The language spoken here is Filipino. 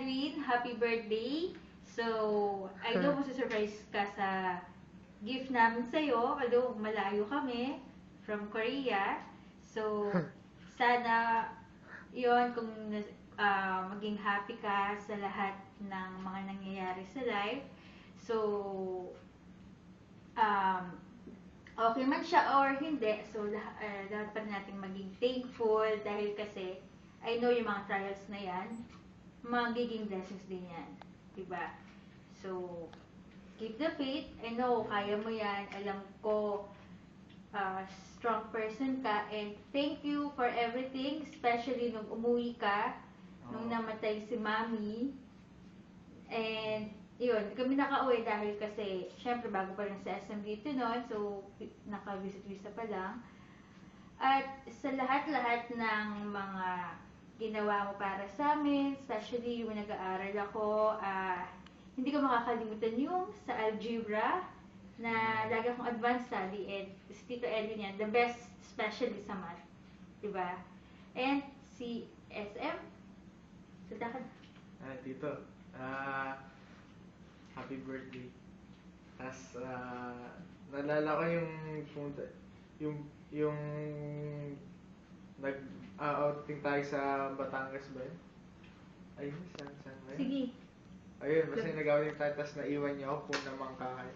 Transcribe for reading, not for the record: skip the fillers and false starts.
Edwin, happy birthday. So, I know masusurprise ka sa gift namin sa'yo, although malayo kami from Korea. So, sana yon kung maging happy ka sa lahat ng mga nangyayari sa life. So, okay man siya or hindi, so dapat pa natin maging thankful dahil kasi I know yung mga trials na yan, magiging blessings din yan. Diba? So, keep the faith. I know, kaya mo yan. Alam ko, strong person ka. And thank you for everything, especially nung umuwi ka, nung namatay si Mami. And, yun, kami nakauwi dahil kasi, syempre, bago pa rin sa SM dito noon, so, naka-visit-visa pa lang. At sa lahat-lahat ng mga ginawa mo para sa amin, especially yung nag-aaral ako, hindi ko makakalimutan yung sa algebra, na lagi akong advanced study, and si Tito Edwin yan, the best especially sa math. Diba? And si SM, sadakan. Tito, happy birthday. Tapos, naalala ko yung nag-outing tayo sa Batangas ba yun? Ayun, saan ba yun? Sige. Ayun, basta nag-outing tayo, tapos naiwan niyo ako, punamang kain.